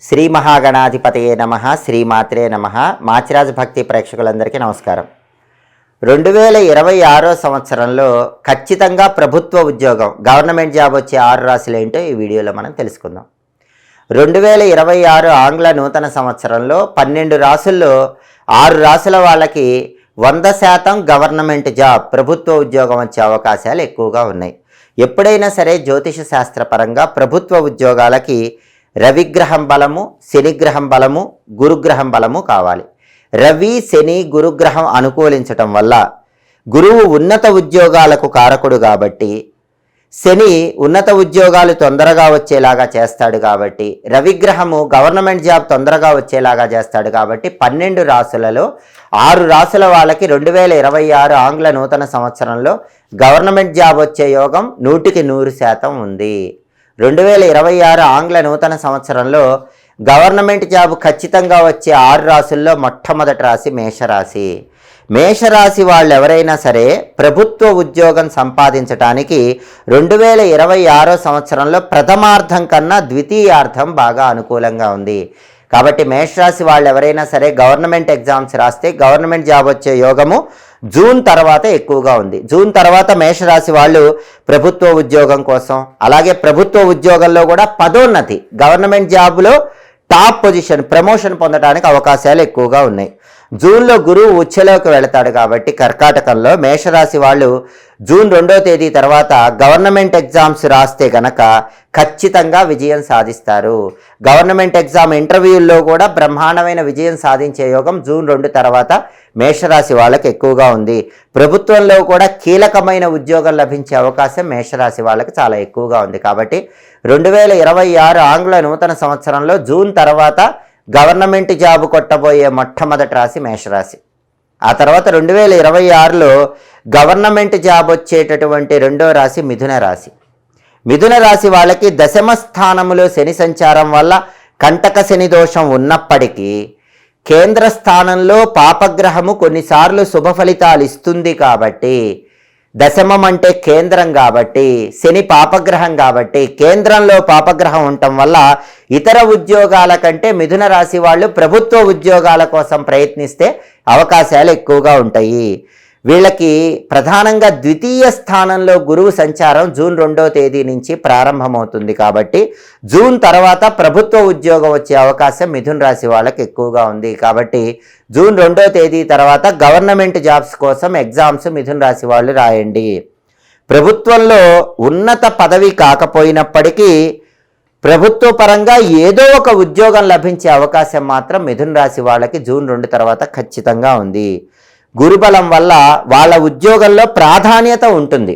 శ్రీ మహాగణాధిపతయే నమః, శ్రీమాత్రే నమః. మాచిరాజు భక్తి ప్రేక్షకులందరికీ నమస్కారం. 2026 సంవత్సరంలో ఖచ్చితంగా ప్రభుత్వ ఉద్యోగం, గవర్నమెంట్ జాబ్ వచ్చే 6 రాశులు ఏంటో ఈ వీడియోలో మనం తెలుసుకుందాం. 2026 ఆంగ్ల నూతన సంవత్సరంలో 12 రాశుల్లో 6 రాశుల వాళ్ళకి 100% గవర్నమెంట్ జాబ్, ప్రభుత్వ ఉద్యోగం వచ్చే అవకాశాలు ఎక్కువగా ఉన్నాయి. ఎప్పుడైనా సరే జ్యోతిష శాస్త్రపరంగా ప్రభుత్వ ఉద్యోగాలకి రవిగ్రహం బలము, శనిగ్రహం బలము, గురుగ్రహం బలము కావాలి. రవి, శని, గురుగ్రహం అనుకూలించటం వల్ల గురువు ఉన్నత ఉద్యోగాలకు కారకుడు కాబట్టి, శని ఉన్నత ఉద్యోగాలు తొందరగా వచ్చేలాగా చేస్తాడు కాబట్టి, రవిగ్రహము గవర్నమెంట్ జాబ్ తొందరగా వచ్చేలాగా చేస్తాడు కాబట్టి 12 రాశులలో 6 రాశుల వాళ్ళకి 2026 ఆంగ్ల నూతన సంవత్సరంలో గవర్నమెంట్ జాబ్ వచ్చే యోగం 100% ఉంది. 2026 ఆంగ్ల నూతన సంవత్సరంలో గవర్నమెంట్ జాబ్ ఖచ్చితంగా వచ్చే 6 రాశుల్లో మొట్టమొదటి రాశి మేషరాశి. మేషరాశి వాళ్ళు ఎవరైనా సరే ప్రభుత్వ ఉద్యోగం సంపాదించడానికి 2026 సంవత్సరంలో ప్రథమార్థం కన్నా ద్వితీయార్థం బాగా అనుకూలంగా ఉంది. కాబట్టి మేషరాశి వాళ్ళు ఎవరైనా సరే గవర్నమెంట్ ఎగ్జామ్స్ రాస్తే గవర్నమెంట్ జాబ్ వచ్చే యోగము జూన్ తర్వాత ఎక్కువగా ఉంది. జూన్ తర్వాత మేషరాశి వాళ్ళు ప్రభుత్వ ఉద్యోగం కోసం, అలాగే ప్రభుత్వ ఉద్యోగంలో కూడా పదోన్నతి, గవర్నమెంట్ జాబ్లో టాప్ పొజిషన్, ప్రమోషన్ పొందడానికి అవకాశాలు ఎక్కువగా ఉన్నాయి. జూన్లో గురువు ఉచ్చలోకి వెళతాడు కాబట్టి కర్కాటకంలో మేషరాశి వాళ్ళు జూన్ 2వ తేదీ తర్వాత గవర్నమెంట్ ఎగ్జామ్స్ రాస్తే గనక ఖచ్చితంగా విజయం సాధిస్తారు. గవర్నమెంట్ ఎగ్జామ్ ఇంటర్వ్యూల్లో కూడా బ్రహ్మాండమైన విజయం సాధించే యోగం జూన్ 2 తర్వాత మేషరాశి వాళ్ళకి ఎక్కువగా ఉంది. ప్రభుత్వంలో కూడా కీలకమైన ఉద్యోగం లభించే అవకాశం మేషరాశి వాళ్ళకి చాలా ఎక్కువగా ఉంది. కాబట్టి 2026 ఆంగ్ల నూతన సంవత్సరంలో జూన్ తర్వాత గవర్నమెంట్ జాబ్ కొట్టబోయే మొట్టమొదటి రాశి మేషరాశి. ఆ తర్వాత 2026లో గవర్నమెంట్ జాబ్ వచ్చేటటువంటి 2వ రాశి మిథున రాశి. మిథున రాశి వాళ్ళకి 10వ స్థానంలో శని సంచారం వల్ల కంటక శని దోషం ఉన్నప్పటికీ కేంద్ర స్థానంలో పాపగ్రహము కొన్నిసార్లు శుభ ఫలితాలు ఇస్తుంది. కాబట్టి దశమం అంటే కేంద్రం కాబట్టి, శని పాపగ్రహం కాబట్టి, కేంద్రంలో పాపగ్రహం ఉండటం వల్ల ఇతర ఉద్యోగాల కంటే మిథున రాశి వాళ్ళు ప్రభుత్వ ఉద్యోగాల కోసం ప్రయత్నిస్తే అవకాశాలు ఎక్కువగా ఉంటాయి. వీళ్ళకి ప్రధానంగా ద్వితీయ స్థానంలో గురువు సంచారం జూన్ 2వ తేదీ నుంచి ప్రారంభమవుతుంది. కాబట్టి జూన్ తర్వాత ప్రభుత్వ ఉద్యోగం వచ్చే అవకాశం మిథున రాశి వాళ్ళకి ఎక్కువగా ఉంది. కాబట్టి జూన్ 2వ తేదీ తర్వాత గవర్నమెంట్ జాబ్స్ కోసం ఎగ్జామ్స్ మిథున రాశి వాళ్ళు రాయండి. ప్రభుత్వంలో ఉన్నత పదవి కాకపోయినప్పటికీ ప్రభుత్వ పరంగా ఏదో ఒక ఉద్యోగం లభించే అవకాశం మాత్రం మిథున రాశి వాళ్ళకి జూన్ 2 తర్వాత ఖచ్చితంగా ఉంది. గురుబలం వల్ల వాళ్ళ ఉద్యోగంలో ప్రాధాన్యత ఉంటుంది,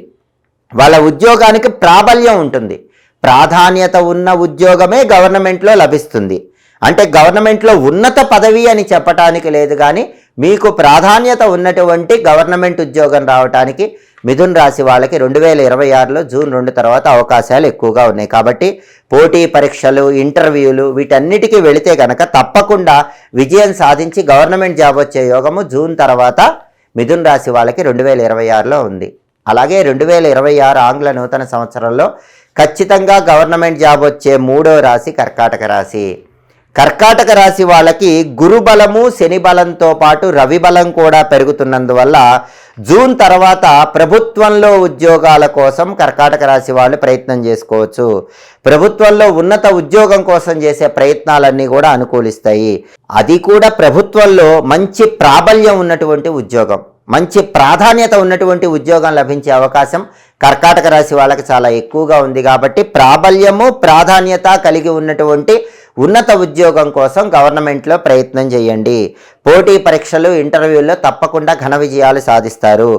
వాళ్ళ ఉద్యోగానికి ప్రాబల్యం ఉంటుంది. ప్రాధాన్యత ఉన్న ఉద్యోగమే గవర్నమెంట్లో లభిస్తుంది. అంటే గవర్నమెంట్లో ఉన్నత పదవి అని చెప్పటానికి లేదు, కానీ మీకు ప్రాధాన్యత ఉన్నటువంటి గవర్నమెంట్ ఉద్యోగం రావడానికి మిథున రాశి వాళ్ళకి 2026లో జూన్ 2 తర్వాత అవకాశాలు ఎక్కువగా ఉన్నాయి. కాబట్టి పోటీ పరీక్షలు, ఇంటర్వ్యూలు వీటన్నిటికీ వెళితే కనుక తప్పకుండా విజయం సాధించి గవర్నమెంట్ జాబ్ వచ్చే యోగము జూన్ తర్వాత మిథున రాశి వాళ్ళకి 2026లో ఉంది. అలాగే 2026 ఆంగ్ల నూతన సంవత్సరంలో ఖచ్చితంగా గవర్నమెంట్ జాబ్ వచ్చే 3వ రాశి కర్కాటక రాశి. కర్కాటక రాశి వాళ్ళకి గురుబలము, శని బలంతో పాటు రవి బలం కూడా పెరుగుతున్నందువల్ల జూన్ తర్వాత ప్రభుత్వంలో ఉద్యోగాల కోసం కర్కాటక రాశి వాళ్ళు ప్రయత్నం చేసుకోవచ్చు. ప్రభుత్వంలో ఉన్నత ఉద్యోగం కోసం చేసే ప్రయత్నాలన్నీ కూడా అనుకూలిస్తాయి. అది కూడా ప్రభుత్వంలో మంచి ప్రాబల్యం ఉన్నటువంటి ఉద్యోగం, మంచి ప్రాధాన్యత ఉన్నటువంటి ఉద్యోగం లభించే అవకాశం కర్కాటక రాశి వాళ్ళకి చాలా ఎక్కువగా ఉంది. కాబట్టి ప్రాబల్యము, ప్రాధాన్యత కలిగి ఉన్నటువంటి ఉన్నత ఉద్యోగం కోసం గవర్నమెంట్లో ప్రయత్నం చేయండి. పోటీ పరీక్షలు, ఇంటర్వ్యూల్లో తప్పకుండా ఘన విజయాలు సాధిస్తారు.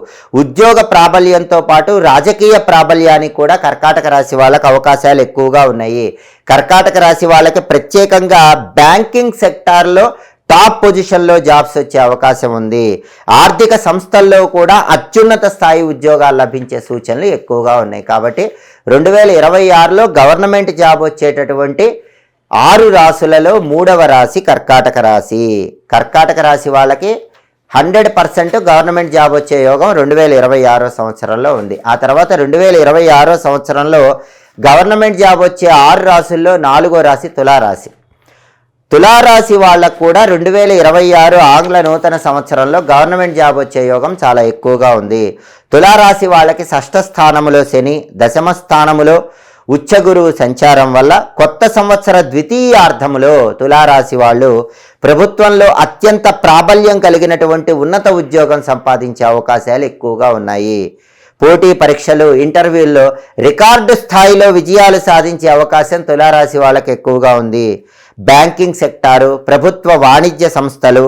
ఉద్యోగ ప్రాబల్యంతో పాటు రాజకీయ ప్రాబల్యానికి కూడా కర్కాటక రాశి వాళ్ళకి అవకాశాలు ఎక్కువగా ఉన్నాయి. కర్కాటక రాశి వాళ్ళకి ప్రత్యేకంగా బ్యాంకింగ్ సెక్టార్లో టాప్ పొజిషన్లో జాబ్స్ వచ్చే అవకాశం ఉంది. ఆర్థిక సంస్థల్లో కూడా అత్యున్నత స్థాయి ఉద్యోగాలు లభించే సూచనలు ఎక్కువగా ఉన్నాయి. కాబట్టి 2026లో గవర్నమెంట్ జాబ్ వచ్చేటటువంటి 6 రాశులలో 3వ రాశి కర్కాటక రాశి. కర్కాటక రాశి వాళ్ళకి 100% గవర్నమెంట్ జాబ్ వచ్చే యోగం 2026 సంవత్సరంలో ఉంది. ఆ తర్వాత 2026 సంవత్సరంలో గవర్నమెంట్ జాబ్ వచ్చే 6 రాశుల్లో 4వ రాశి తులారాశి. తులారాశి వాళ్ళకు కూడా 2026 ఆంగ్ల నూతన సంవత్సరంలో గవర్నమెంట్ జాబ్ వచ్చే యోగం చాలా ఎక్కువగా ఉంది. తులారాశి వాళ్ళకి షష్ఠ స్థానములో శని, దశమ స్థానములో ఉచ్చగురువు సంచారం వల్ల కొత్త సంవత్సర ద్వితీయార్థములో తులారాశి వాళ్ళు ప్రభుత్వంలో అత్యంత ప్రాబల్యం కలిగినటువంటి ఉన్నత ఉద్యోగం సంపాదించే అవకాశాలు ఎక్కువగా ఉన్నాయి. పోటీ పరీక్షలు, ఇంటర్వ్యూల్లో రికార్డు స్థాయిలో విజయాలు సాధించే అవకాశం తులారాశి వాళ్ళకి ఎక్కువగా ఉంది. బ్యాంకింగ్ సెక్టారు, ప్రభుత్వ వాణిజ్య సంస్థలు,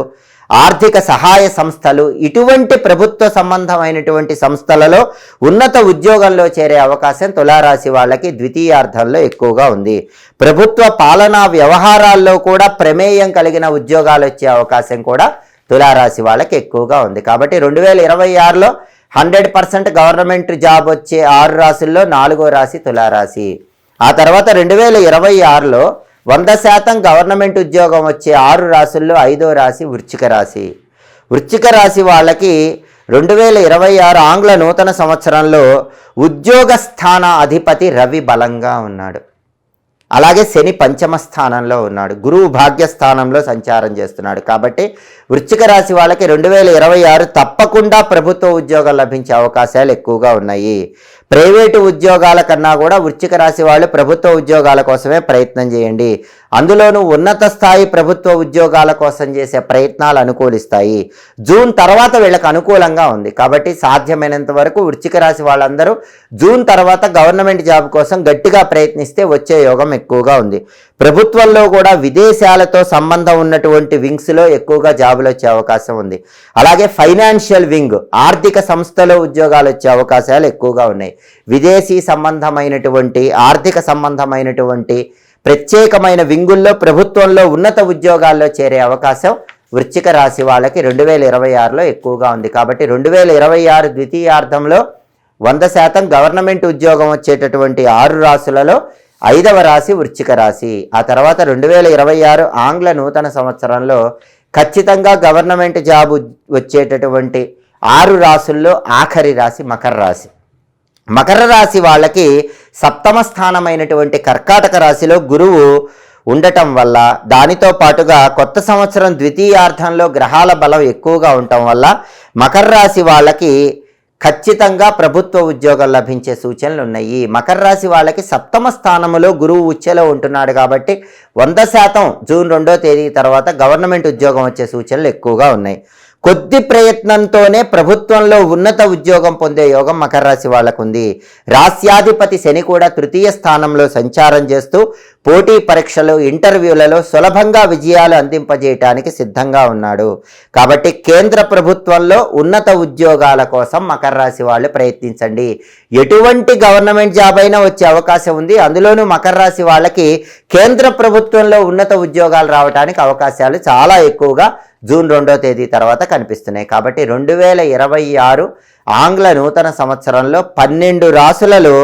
ఆర్థిక సహాయ సంస్థలు, ఇటువంటి ప్రభుత్వ సంబంధమైనటువంటి సంస్థలలో ఉన్నత ఉద్యోగంలో చేరే అవకాశం తులారాశి వాళ్ళకి ద్వితీయార్థంలో ఎక్కువగా ఉంది. ప్రభుత్వ పాలనా వ్యవహారాల్లో కూడా ప్రమేయం కలిగిన ఉద్యోగాలు వచ్చే అవకాశం కూడా తులారాశి వాళ్ళకి ఎక్కువగా ఉంది. కాబట్టి 2026లో 100% గవర్నమెంట్ జాబ్ వచ్చే 6 రాశుల్లో 4వ రాశి తులారాశి. ఆ తర్వాత 2026లో 100% గవర్నమెంట్ ఉద్యోగం వచ్చే 6 రాశుల్లో 5వ రాశి వృశ్చిక రాశి. వృశ్చిక రాశి వాళ్ళకి 2026 ఆంగ్ల నూతన సంవత్సరంలో ఉద్యోగ స్థాన అధిపతి రవి బలంగా ఉన్నాడు. అలాగే శని పంచమ స్థానంలో ఉన్నాడు. గురువు భాగ్యస్థానంలో సంచారం చేస్తున్నాడు. కాబట్టి వృశ్చిక రాశి వాళ్ళకి 2026 తప్పకుండా ప్రభుత్వ ఉద్యోగం లభించే అవకాశాలు ఎక్కువగా ఉన్నాయి. ప్రైవేటు ఉద్యోగాల కన్నా కూడా వృశ్చిక రాశి వాళ్ళు ప్రభుత్వ ఉద్యోగాల కోసమే ప్రయత్నం చేయండి. అందులోనూ ఉన్నత స్థాయి ప్రభుత్వ ఉద్యోగాల కోసం చేసే ప్రయత్నాలు అనుకూలిస్తాయి. జూన్ తర్వాత వీళ్ళకి అనుకూలంగా ఉంది. కాబట్టి సాధ్యమైనంత వరకు వృశ్చిక రాశి వాళ్ళందరూ జూన్ తర్వాత గవర్నమెంట్ జాబ్ కోసం గట్టిగా ప్రయత్నిస్తే వచ్చే యోగం ఎక్కువగా ఉంది. ప్రభుత్వంలో కూడా విదేశాలతో సంబంధం ఉన్నటువంటి వింగ్స్లో ఎక్కువగా జాబులు వచ్చే అవకాశం ఉంది. అలాగే ఫైనాన్షియల్ వింగ్, ఆర్థిక సంస్థలో ఉద్యోగాలు వచ్చే అవకాశాలు ఎక్కువగా ఉన్నాయి. విదేశీ సంబంధమైనటువంటి, ఆర్థిక సంబంధమైనటువంటి ప్రత్యేకమైన వింగుల్లో ప్రభుత్వంలో ఉన్నత ఉద్యోగాల్లో చేరే అవకాశం వృశ్చిక రాశి వాళ్ళకి 2026లో ఎక్కువగా ఉంది. కాబట్టి 2026 ద్వితీయార్థంలో 100% గవర్నమెంట్ ఉద్యోగం వచ్చేటటువంటి 6 రాశులలో 5వ రాశి వృశ్చిక రాశి. ఆ తర్వాత 2026 ఆంగ్ల నూతన సంవత్సరంలో ఖచ్చితంగా గవర్నమెంట్ జాబ్ వచ్చేటటువంటి 6 రాశుల్లో ఆఖరి రాశి మకర రాశి. మకర రాశి వాళ్ళకి సప్తమ స్థానమైనటువంటి కర్కాటక రాశిలో గురువు ఉండటం వల్ల, దానితో పాటుగా కొత్త సంవత్సరం ద్వితీయార్థంలో గ్రహాల బలం ఎక్కువగా ఉండటం వల్ల మకర రాశి వాళ్ళకి ఖచ్చితంగా ప్రభుత్వ ఉద్యోగం లభించే సూచనలు ఉన్నాయి. మకర రాశి వాళ్ళకి సప్తమ స్థానంలో గురువు ఉచ్ఛలో ఉంటున్నాడు. కాబట్టి 100% జూన్ 2వ తేదీ తర్వాత గవర్నమెంట్ ఉద్యోగం వచ్చే సూచనలు ఎక్కువగా ఉన్నాయి. కొద్ది ప్రయత్నంతోనే ప్రభుత్వంలో ఉన్నత ఉద్యోగం పొందే యోగం మకర రాశి వాళ్ళకు ఉంది. రాస్యాధిపతి శని కూడా తృతీయ స్థానంలో సంచారం చేస్తూ పోటీ పరీక్షలు, ఇంటర్వ్యూలలో సులభంగా విజయాలు అందింపజేయటానికి సిద్ధంగా ఉన్నాడు. కాబట్టి కేంద్ర ప్రభుత్వంలో ఉన్నత ఉద్యోగాల కోసం మకర రాశి వాళ్ళు ప్రయత్నించండి. ఎటువంటి గవర్నమెంట్ జాబ్ అయినా వచ్చే అవకాశం ఉంది. అందులోనూ మకర రాశి వాళ్ళకి కేంద్ర ప్రభుత్వంలో ఉన్నత ఉద్యోగాలు రావడానికి అవకాశాలు చాలా ఎక్కువగా జూన్ 2వ తేదీ తర్వాత కనిపిస్తున్నాయి. కాబట్టి 2026 ఆంగ్ల నూతన సంవత్సరంలో 12 రాశులలో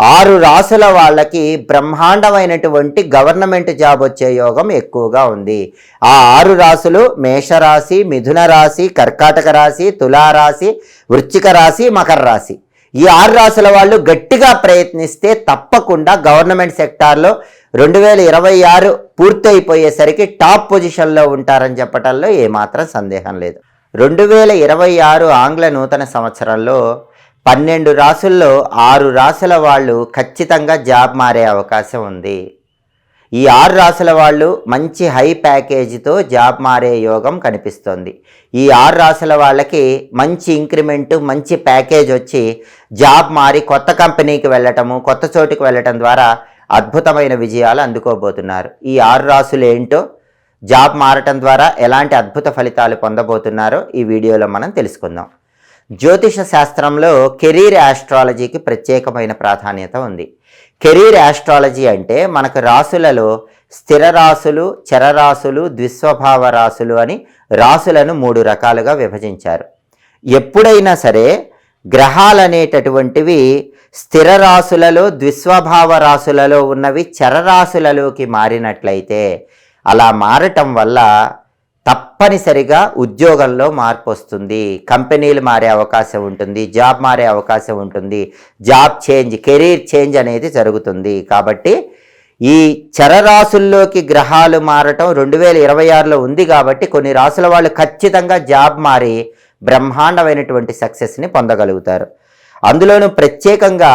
6 రాశుల వాళ్ళకి బ్రహ్మాండమైనటువంటి గవర్నమెంట్ జాబ్ వచ్చే యోగం ఎక్కువగా ఉంది. ఆ 6 రాశులు మేషరాశి, మిథున రాశి, కర్కాటక రాశి, తులారాశి, వృశ్చిక రాశి, మకర రాశి. ఈ 6 రాశుల వాళ్ళు గట్టిగా ప్రయత్నిస్తే తప్పకుండా గవర్నమెంట్ సెక్టార్లో 2026 పూర్తయిపోయేసరికి టాప్ పొజిషన్లో ఉంటారని చెప్పటంలో ఏమాత్రం సందేహం లేదు. 2026 ఆంగ్ల నూతన సంవత్సరంలో 12 రాశుల్లో 6 రాశుల వాళ్ళు ఖచ్చితంగా జాబ్ మారే అవకాశం ఉంది. ఈ 6 రాశుల వాళ్ళు మంచి హై ప్యాకేజీతో జాబ్ మారే యోగం కనిపిస్తోంది. ఈ 6 రాశుల వాళ్ళకి మంచి ఇంక్రిమెంట్, మంచి ప్యాకేజ్ వచ్చి జాబ్ మారి కొత్త కంపెనీకి వెళ్ళటము, కొత్త చోటుకి వెళ్ళటం ద్వారా అద్భుతమైన విజయాలు అందుకోబోతున్నారు. ఈ 6 రాశులు ఏంటో, జాబ్ మారటం ద్వారా ఎలాంటి అద్భుత ఫలితాలు పొందబోతున్నారో ఈ వీడియోలో మనం తెలుసుకుందాం. జ్యోతిష శాస్త్రంలో కెరీర్ ఆస్ట్రాలజీకి ప్రత్యేకమైన ప్రాధాన్యత ఉంది. కెరీర్ ఆస్ట్రాలజీ అంటే మనకు రాశులలో స్థిర రాశులు, చరరాశులు, ద్విస్వభావ రాశులు అని రాశులను 3 రకాలుగా విభజించారు. ఎప్పుడైనా సరే గ్రహాలనేటటువంటివి స్థిర రాశులలో, ద్విస్వభావ రాశులలో ఉన్నవి చరరాశులలోకి మారినట్లయితే, అలా మారటం వల్ల తప్పనిసరిగా ఉద్యోగంలో మార్పు వస్తుంది, కంపెనీలు మారే అవకాశం ఉంటుంది, జాబ్ మారే అవకాశం ఉంటుంది, జాబ్ చేంజ్, కెరీర్ చేంజ్ అనేది జరుగుతుంది. కాబట్టి ఈ చరరాశుల్లోకి గ్రహాలు మారటం 2026లో ఉంది కాబట్టి కొన్ని రాసుల వాళ్ళు ఖచ్చితంగా జాబ్ మారి బ్రహ్మాండమైనటువంటి సక్సెస్ని పొందగలుగుతారు. అందులోనూ ప్రత్యేకంగా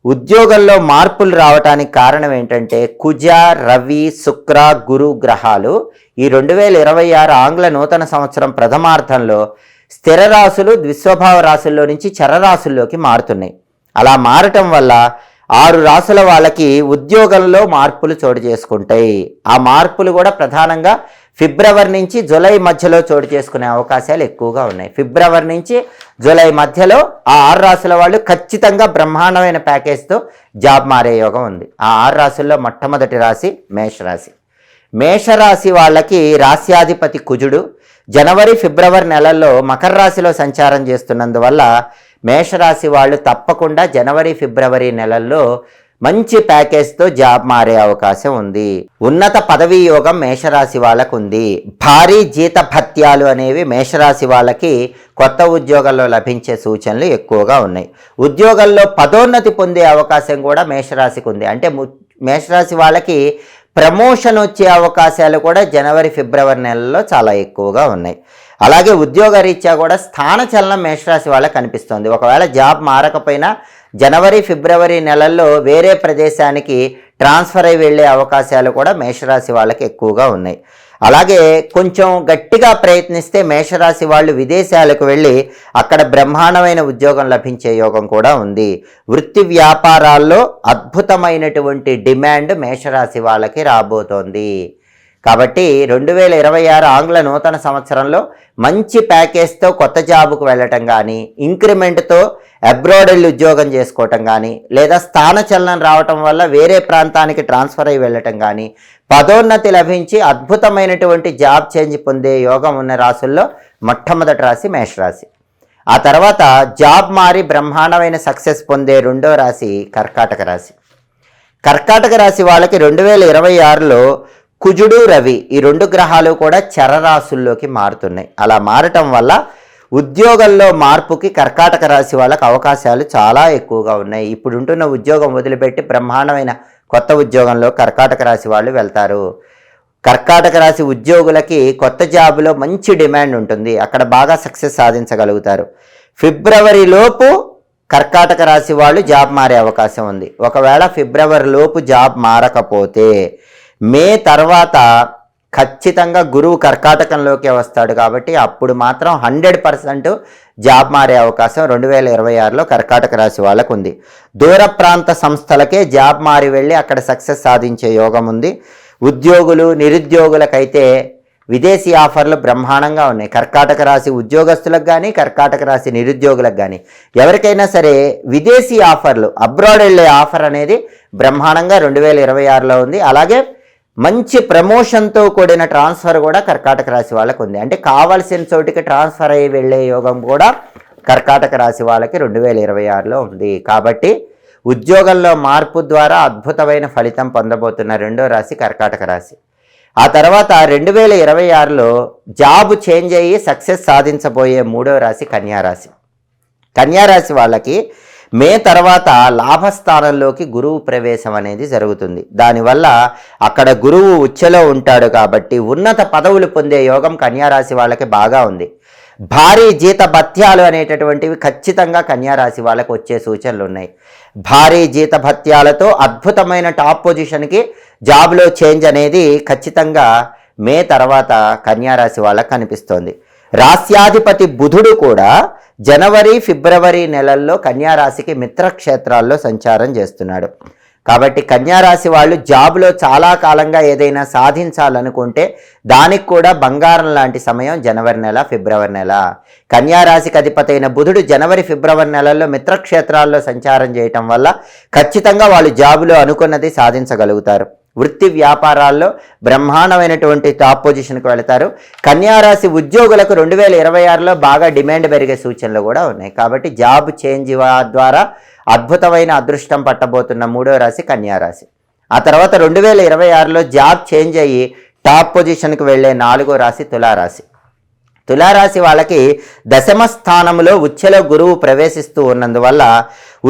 ఉద్యోగంలో మార్పులు రావటానికి కారణం ఏంటంటే కుజ, రవి, శుక్ర, గురు గ్రహాలు ఈ 2026 ఆంగ్ల నూతన సంవత్సరం ప్రథమార్థంలో స్థిర రాశులు ద్విస్వభావ రాశుల్లో నుంచి చరరాశుల్లోకి మారుతున్నాయి. అలా మారటం వల్ల 6 రాశుల వాళ్ళకి ఉద్యోగంలో మార్పులు చోటు చేసుకుంటాయి. ఆ మార్పులు కూడా ప్రధానంగా ఫిబ్రవరి నుంచి జూలై మధ్యలో చోటు చేసుకునే అవకాశాలు ఎక్కువగా ఉన్నాయి. ఫిబ్రవరి నుంచి జూలై మధ్యలో ఆ 6 రాశుల వాళ్ళు ఖచ్చితంగా బ్రహ్మాండమైన ప్యాకేజ్తో జాబ్ మారే యోగం ఉంది. ఆ 6 రాశుల్లో మొట్టమొదటి రాశి మేషరాశి. మేషరాశి వాళ్ళకి రాశ్యాధిపతి కుజుడు జనవరి ఫిబ్రవరి నెలల్లో మకర రాశిలో సంచారం చేస్తున్నందువల్ల మేషరాశి వాళ్ళు తప్పకుండా జనవరి ఫిబ్రవరి నెలల్లో మంచి ప్యాకేజ్తో జాబ్ మారే అవకాశం ఉంది. ఉన్నత పదవీ యోగం మేషరాశి వాళ్ళకు ఉంది. భారీ జీత భత్యాలు అనేవి మేషరాశి వాళ్ళకి కొత్త ఉద్యోగాల్లో లభించే సూచనలు ఎక్కువగా ఉన్నాయి. ఉద్యోగాల్లో పదోన్నతి పొందే అవకాశం కూడా మేషరాశికి ఉంది. అంటే మేషరాశి వాళ్ళకి ప్రమోషన్ వచ్చే అవకాశాలు కూడా జనవరి ఫిబ్రవరి నెలల్లో చాలా ఎక్కువగా ఉన్నాయి. అలాగే ఉద్యోగ రీత్యా కూడా స్థానచలనం మేషరాశి వాళ్ళకి కనిపిస్తుంది. ఒకవేళ జాబ్ మారకపోయినా జనవరి ఫిబ్రవరి నెలల్లో వేరే ప్రదేశానికి ట్రాన్స్ఫర్ అయి వెళ్ళే అవకాశాలు కూడా మేషరాశి వాళ్ళకి ఎక్కువగా ఉన్నాయి. అలాగే కొంచెం గట్టిగా ప్రయత్నిస్తే మేషరాశి వాళ్ళు విదేశాలకు వెళ్ళి అక్కడ బ్రహ్మాండమైన ఉద్యోగం లభించే యోగం కూడా ఉంది. వృత్తి వ్యాపారాల్లో అద్భుతమైనటువంటి డిమాండ్ మేషరాశి వాళ్ళకి రాబోతోంది. కాబట్టి 2026 ఆంగ్ల నూతన సంవత్సరంలో మంచి ప్యాకేజ్తో కొత్త జాబుకు వెళ్ళటం కానీ, ఇంక్రిమెంట్తో అబ్రాడ్ వెళ్ళి ఉద్యోగం చేసుకోవటం కానీ, లేదా స్థానచలనం రావటం వల్ల వేరే ప్రాంతానికి ట్రాన్స్ఫర్ అయి వెళ్ళటం కానీ, పదోన్నతి లభించి అద్భుతమైనటువంటి జాబ్ చేంజ్ పొందే యోగం ఉన్న రాశుల్లో మొట్టమొదటి రాశి మేషరాశి. ఆ తర్వాత జాబ్ మారి బ్రహ్మాండమైన సక్సెస్ పొందే రెండో రాశి కర్కాటక రాశి. కర్కాటక రాశి వాళ్ళకి 2026లో కుజుడు, రవి ఈ 2 గ్రహాలు కూడా చరరాశుల్లోకి మారుతున్నాయి. అలా మారటం వల్ల ఉద్యోగంలో మార్పుకి కర్కాటక రాశి వాళ్ళకి అవకాశాలు చాలా ఎక్కువగా ఉన్నాయి. ఇప్పుడు ఉంటున్న ఉద్యోగం వదిలిపెట్టి బ్రహ్మాండమైన కొత్త ఉద్యోగంలో కర్కాటక రాశి వాళ్ళు వెళ్తారు. కర్కాటక రాశి ఉద్యోగులకి కొత్త జాబులో మంచి డిమాండ్ ఉంటుంది. అక్కడ బాగా సక్సెస్ సాధించగలుగుతారు. ఫిబ్రవరి లోపు కర్కాటక రాశి వాళ్ళు జాబ్ మారే అవకాశం ఉంది. ఒకవేళ ఫిబ్రవరి లోపు జాబ్ మారకపోతే మే తర్వాత ఖచ్చితంగా గురువు కర్కాటకంలోకి వస్తాడు. కాబట్టి అప్పుడు మాత్రం 100% జాబ్ మారే అవకాశం 2026లో కర్కాటక రాశి వాళ్ళకు ఉంది. దూర ప్రాంత సంస్థలకే జాబ్ మారి వెళ్ళి అక్కడ సక్సెస్ సాధించే యోగం ఉంది. ఉద్యోగులు, నిరుద్యోగులకైతే విదేశీ ఆఫర్లు బ్రహ్మాండంగా ఉన్నాయి. కర్కాటక రాశి ఉద్యోగస్తులకు కానీ, కర్కాటక రాశి నిరుద్యోగులకు కానీ ఎవరికైనా సరే విదేశీ ఆఫర్లు, అబ్రాడ్ వెళ్ళే ఆఫర్ అనేది బ్రహ్మాండంగా 2026లో ఉంది. అలాగే మంచి ప్రమోషన్తో కూడిన ట్రాన్స్ఫర్ కూడా కర్కాటక రాశి వాళ్ళకు ఉంది. అంటే కావాల్సిన చోటికి ట్రాన్స్ఫర్ అయ్యి వెళ్ళే యోగం కూడా కర్కాటక రాశి వాళ్ళకి 2026లో ఉంది. కాబట్టి ఉద్యోగంలో మార్పు ద్వారా అద్భుతమైన ఫలితం పొందబోతున్న రెండో రాశి కర్కాటక రాశి. ఆ తర్వాత 2026లో జాబ్ చేంజ్ అయ్యి సక్సెస్ సాధించబోయే మూడో రాశి కన్యారాశి. కన్యారాశి వాళ్ళకి మే తర్వాత లాభస్థానంలోకి గురువు ప్రవేశం అనేది జరుగుతుంది. దానివల్ల అక్కడ గురువు ఉచ్చలో ఉంటాడు కాబట్టి ఉన్నత పదవులు పొందే యోగం కన్యారాశి వాళ్ళకి బాగా ఉంది. భారీ జీత భత్యాలు అనేటటువంటివి ఖచ్చితంగా కన్యారాశి వాళ్ళకి వచ్చే సూచనలు ఉన్నాయి. భారీ జీత భత్యాలతో అద్భుతమైన టాప్ పొజిషన్కి జాబ్లో చేంజ్ అనేది ఖచ్చితంగా మే తర్వాత కన్యారాశి వాళ్ళకి కనిపిస్తోంది. రాస్యాధిపతి బుధుడు కూడా జనవరి ఫిబ్రవరి నెలల్లో కన్యారాశికి మిత్రక్షేత్రాల్లో సంచారం చేస్తున్నాడు. కాబట్టి కన్యారాశి వాళ్ళు జాబ్లో చాలా కాలంగా ఏదైనా సాధించాలనుకుంటే దానికి కూడా బంగారం లాంటి సమయం జనవరి నెల, ఫిబ్రవరి నెల. కన్యారాశికి అధిపతి అయిన బుధుడు జనవరి ఫిబ్రవరి నెలల్లో మిత్రక్షేత్రాల్లో సంచారం చేయటం వల్ల ఖచ్చితంగా వాళ్ళు జాబులో అనుకున్నది సాధించగలుగుతారు. వృత్తి వ్యాపారాల్లో బ్రహ్మాండమైనటువంటి టాప్ పొజిషన్కి వెళతారు. కన్యారాశి ఉద్యోగులకు 2026లో బాగా డిమాండ్ పెరిగే సూచనలు కూడా ఉన్నాయి. కాబట్టి జాబ్ చేంజ్ ద్వారా అద్భుతమైన అదృష్టం పట్టబోతున్న మూడో రాశి కన్యారాశి. ఆ తర్వాత 2026లో జాబ్ చేంజ్ అయ్యి టాప్ పొజిషన్కి వెళ్ళే నాలుగో రాశి తులారాశి. తులారాశి వాళ్ళకి దశమ స్థానంలో ఉచ్ఛలో గురువు ప్రవేశిస్తూ ఉన్నందువల్ల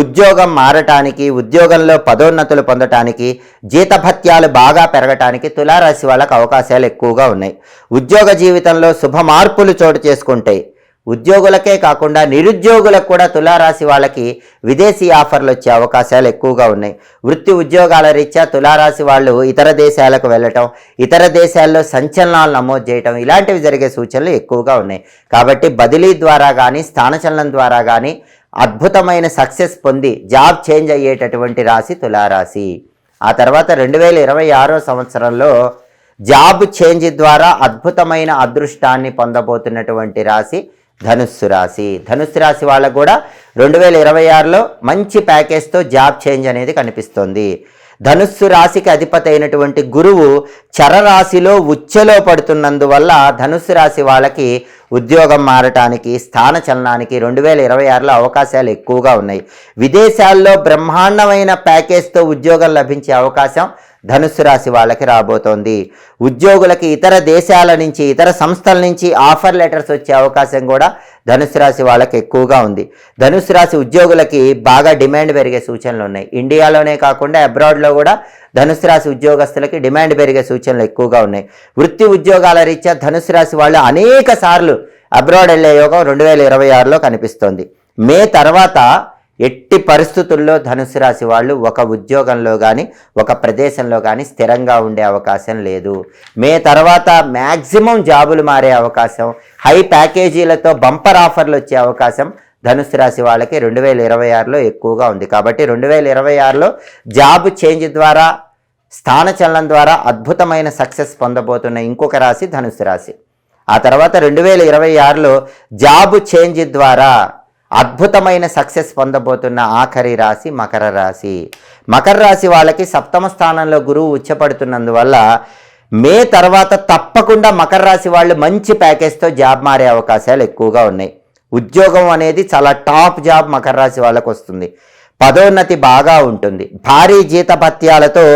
ఉద్యోగం మారటానికి, ఉద్యోగంలో పదోన్నతులు పొందటానికి, జీతభత్యాలు బాగా పెరగటానికి తులారాశి వాళ్ళకి అవకాశాలు ఎక్కువగా ఉన్నాయి. ఉద్యోగ జీవితంలో శుభ మార్పులు చోటు చేసుకుంటాయి. ఉద్యోగులకే కాకుండా నిరుద్యోగులకు కూడా తులారాశి వాళ్ళకి విదేశీ ఆఫర్లు వచ్చే అవకాశాలు ఎక్కువగా ఉన్నాయి. వృత్తి ఉద్యోగాల రీత్యా తులారాశి వాళ్ళు ఇతర దేశాలకు వెళ్ళటం, ఇతర దేశాల్లో సంచలనాలు నమోదు చేయటం, ఇలాంటివి జరిగే సూచనలు ఎక్కువగా ఉన్నాయి. కాబట్టి బదిలీ ద్వారా కానీ, స్థానచలనం ద్వారా కానీ అద్భుతమైన సక్సెస్ పొంది జాబ్ చేంజ్ అయ్యేటటువంటి రాశి తులారాశి. ఆ తర్వాత 2026 సంవత్సరంలో జాబ్ చేంజ్ ద్వారా అద్భుతమైన అదృష్టాన్ని పొందబోతున్నటువంటి రాశి ధనుస్సు రాశి. ధనుస్సు రాశి వాళ్ళకు కూడా 2026లో మంచి ప్యాకేజ్తో జాబ్ చేంజ్ అనేది కనిపిస్తుంది. ధనుస్సు రాశికి అధిపతి అయినటువంటి గురువు చరరాశిలో ఉచ్ఛలో పడుతున్నందువల్ల ధనుస్సు రాశి వాళ్ళకి ఉద్యోగం మారటానికి, స్థాన చలనానికి 2026లో అవకాశాలు ఎక్కువగా ఉన్నాయి. విదేశాల్లో బ్రహ్మాండమైన ప్యాకేజ్తో ఉద్యోగం లభించే అవకాశం ధనుస్సు రాశి వాళ్ళకి రాబోతోంది. ఉద్యోగులకి ఇతర దేశాల నుంచి, ఇతర సంస్థల నుంచి ఆఫర్ లెటర్స్ వచ్చే అవకాశం కూడా ధనుస్సు రాశి వాళ్ళకి ఎక్కువగా ఉంది. ధనుస్సు రాశి ఉద్యోగులకి బాగా డిమాండ్ పెరిగే సూచనలు ఉన్నాయి. ఇండియాలోనే కాకుండా అబ్రాడ్లో కూడా ధనుస్సు రాశి ఉద్యోగస్తులకి డిమాండ్ పెరిగే సూచనలు ఎక్కువగా ఉన్నాయి. వృత్తి ఉద్యోగాల రీత్యా ధనుస్సు రాశి వాళ్ళు అనేక సార్లు అబ్రాడ్ వెళ్ళే యోగం 2026లో కనిపిస్తోంది. మే తర్వాత ఎట్టి పరిస్థితుల్లో ధనుస్సు రాశి వాళ్ళు ఒక ఉద్యోగంలో కానీ, ఒక ప్రదేశంలో కానీ స్థిరంగా ఉండే అవకాశం లేదు. మే తర్వాత మ్యాక్సిమం జాబులు మారే అవకాశం, హై ప్యాకేజీలతో బంపర్ ఆఫర్లు వచ్చే అవకాశం ధనుస్సు రాశి వాళ్ళకి 2026లో ఎక్కువగా ఉంది. కాబట్టి 2026లో జాబ్ చేంజ్ ద్వారా, స్థానచలనం ద్వారా అద్భుతమైన సక్సెస్ పొందబోతున్న ఇంకొక రాశి ధనుస్సు రాశి. ఆ తర్వాత 2026లో జాబ్ చేంజ్ ద్వారా అద్భుతమైన సక్సెస్ పొందబోతున్న ఆఖరి రాశి మకర రాశి. మకర రాశి వాళ్ళకి సప్తమ స్థానంలో గురువు ఉచ్చపడుతున్నందువల్ల మే తర్వాత తప్పకుండా మకర రాశి వాళ్ళు మంచి ప్యాకేజ్తో జాబ్ మారే అవకాశాలు ఎక్కువగా ఉన్నాయి. ఉద్యోగం అనేది చాలా టాప్ జాబ్ మకర రాశి వాళ్ళకు వస్తుంది. పదోన్నతి బాగా ఉంటుంది. భారీ జీతభత్యాలతో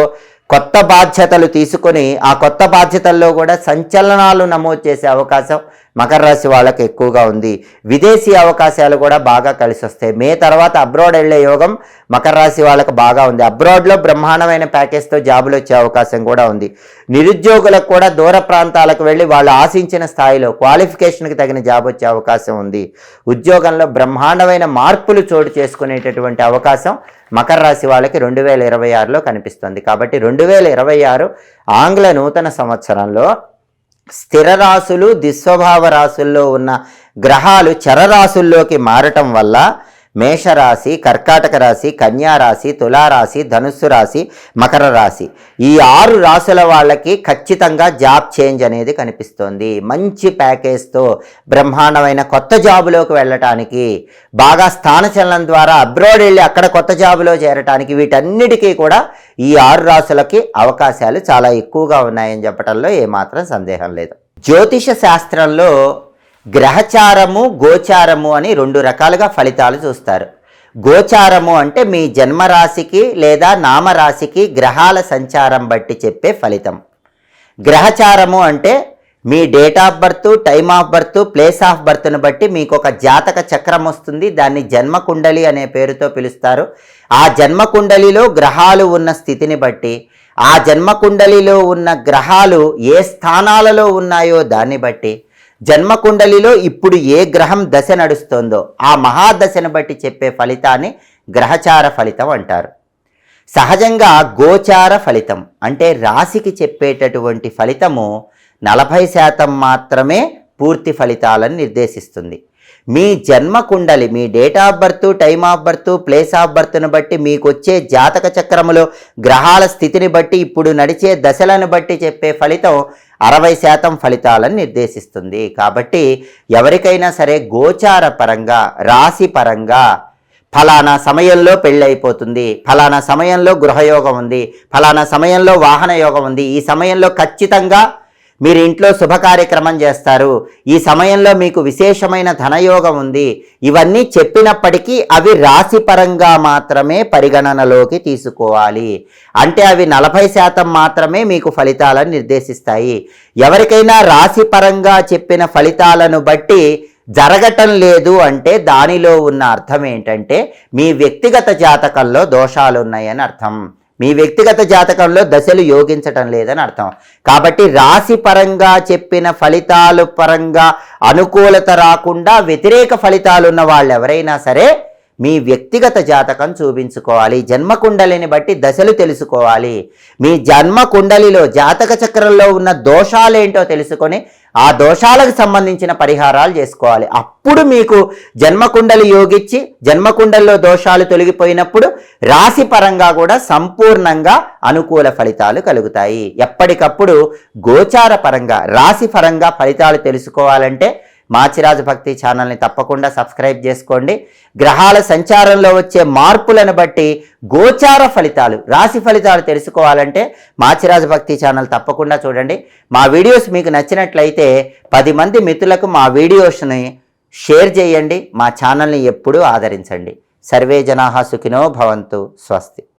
కొత్త బాధ్యతలు తీసుకొని ఆ కొత్త బాధ్యతల్లో కూడా సంచలనాలు నమోదు చేసే అవకాశం మకర రాశి వాళ్ళకి ఎక్కువగా ఉంది. విదేశీ అవకాశాలు కూడా బాగా కలిసి వస్తాయి. మే తర్వాత అబ్రాడ్ వెళ్ళే యోగం మకర రాశి వాళ్ళకి బాగా ఉంది. అబ్రాడ్లో బ్రహ్మాండమైన ప్యాకేజ్తో జాబులు వచ్చే అవకాశం కూడా ఉంది. నిరుద్యోగులకు కూడా దూర ప్రాంతాలకు వెళ్ళి వాళ్ళు ఆశించిన స్థాయిలో క్వాలిఫికేషన్కి తగిన జాబ్ వచ్చే అవకాశం ఉంది. ఉద్యోగంలో బ్రహ్మాండమైన మార్పులు చోటు చేసుకునేటటువంటి అవకాశం మకర రాశి వాళ్ళకి 2026లో కనిపిస్తుంది. కాబట్టి 2026 ఆంగ్ల నూతన సంవత్సరంలో స్థిర రాశులు, దిస్వభావ రాశుల్లో ఉన్న గ్రహాలు చరరాశుల్లోకి మారటం వల్ల మేషరాశి, కర్కాటక రాశి, కన్యారాశి, తులారాశి, ధనుస్సు రాశి, మకర రాశి, ఈ 6 రాశుల వాళ్ళకి ఖచ్చితంగా జాబ్ చేంజ్ అనేది కనిపిస్తోంది. మంచి ప్యాకేజ్తో బ్రహ్మాండమైన కొత్త జాబులోకి వెళ్ళటానికి, బాగా స్థానచలనం ద్వారా అబ్రాడ్ వెళ్ళి అక్కడ కొత్త జాబులో చేరటానికి, వీటన్నిటికీ కూడా ఈ 6 రాశులకి అవకాశాలు చాలా ఎక్కువగా ఉన్నాయని చెప్పడంలో ఏమాత్రం సందేహం లేదు. జ్యోతిష శాస్త్రంలో గ్రహచారము, గోచారము అని 2 రకాలుగా ఫలితాలు చూస్తారు. గోచారము అంటే మీ జన్మరాశికి లేదా నామరాశికి గ్రహాల సంచారం బట్టి చెప్పే ఫలితం. గ్రహచారము అంటే మీ date of birth, time of birth, place of బర్త్ను బట్టి మీకు ఒక జాతక చక్రం వస్తుంది. దాన్ని జన్మకుండలి అనే పేరుతో పిలుస్తారు. ఆ జన్మకుండలిలో గ్రహాలు ఉన్న స్థితిని బట్టి, ఆ జన్మకుండలిలో ఉన్న గ్రహాలు ఏ స్థానాలలో ఉన్నాయో దాన్ని బట్టి, జన్మకుండలిలో ఇప్పుడు ఏ గ్రహం దశ నడుస్తోందో ఆ మహాదశను బట్టి చెప్పే ఫలితాన్ని గ్రహచార ఫలితం అంటారు. సహజంగా గోచార ఫలితం అంటే రాశికి చెప్పేటటువంటి ఫలితము 40% మాత్రమే పూర్తి ఫలితాలను నిర్దేశిస్తుంది. మీ జన్మకుండలి, మీ date of birth, time of birth, place of బర్త్ను బట్టి మీకు వచ్చే జాతక చక్రములో గ్రహాల స్థితిని బట్టి, ఇప్పుడు నడిచే దశలను బట్టి చెప్పే ఫలితం 60% ఫలితాలను నిర్దేశిస్తుంది. కాబట్టి ఎవరికైనా సరే గోచార పరంగా, రాశి పరంగా ఫలానా సమయంలో పెళ్ళైపోతుంది, ఫలానా సమయంలో గృహయోగం ఉంది, ఫలానా సమయంలో వాహన యోగం ఉంది, ఈ సమయంలో ఖచ్చితంగా మీరు ఇంట్లో శుభ కార్యక్రమం చేస్తారు, ఈ సమయంలో మీకు విశేషమైన ధనయోగం ఉంది, ఇవన్నీ చెప్పినప్పటికీ అవి రాశిపరంగా మాత్రమే పరిగణనలోకి తీసుకోవాలి. అంటే అవి 40% మాత్రమే మీకు ఫలితాలను నిర్దేశిస్తాయి. ఎవరికైనా రాశిపరంగా చెప్పిన ఫలితాలను బట్టి జరగటం లేదు అంటే దానిలో ఉన్న అర్థం ఏంటంటే మీ వ్యక్తిగత జాతకంలో దోషాలు ఉన్నాయని అర్థం. మీ వ్యక్తిగత జాతకంలో దశలు యోగించటం లేదని అర్థం. కాబట్టి రాశి పరంగా చెప్పిన ఫలితాలు పరంగా అనుకూలత రాకుండా వ్యతిరేక ఫలితాలు ఉన్న వాళ్ళు ఎవరైనా సరే మీ వ్యక్తిగత జాతకం చూపించుకోవాలి. జన్మకుండలిని బట్టి దశలు తెలుసుకోవాలి. మీ జన్మకుండలిలో జాతక చక్రంలో ఉన్న దోషాలేంటో తెలుసుకొని ఆ దోషాలకు సంబంధించిన పరిహారాలు చేసుకోవాలి. అప్పుడు మీకు జన్మకుండలి యోగిచ్చి జన్మకుండలిలో దోషాలు తొలగిపోయినప్పుడు రాశి పరంగా కూడా సంపూర్ణంగా అనుకూల ఫలితాలు కలుగుతాయి. ఎప్పటికప్పుడు గోచార పరంగా రాశి పరంగా ఫలితాలు తెలుసుకోవాలంటే మాచిరాజు భక్తి ఛానల్ని తప్పకుండా సబ్స్క్రైబ్ చేసుకోండి. గ్రహాల సంచారంలో వచ్చే మార్పులను బట్టి గోచార ఫలితాలు రాశి ఫలితాలు తెలుసుకోవాలంటే మాచిరాజు భక్తి ఛానల్ తప్పకుండా చూడండి. మా వీడియోస్ మీకు నచ్చినట్లయితే 10 మంది మిత్రులకు మా వీడియోస్ని షేర్ చేయండి. మా ఛానల్ని ఎప్పుడూ ఆదరించండి. సర్వే జనాః సుఖినో భవంతు. స్వస్తి.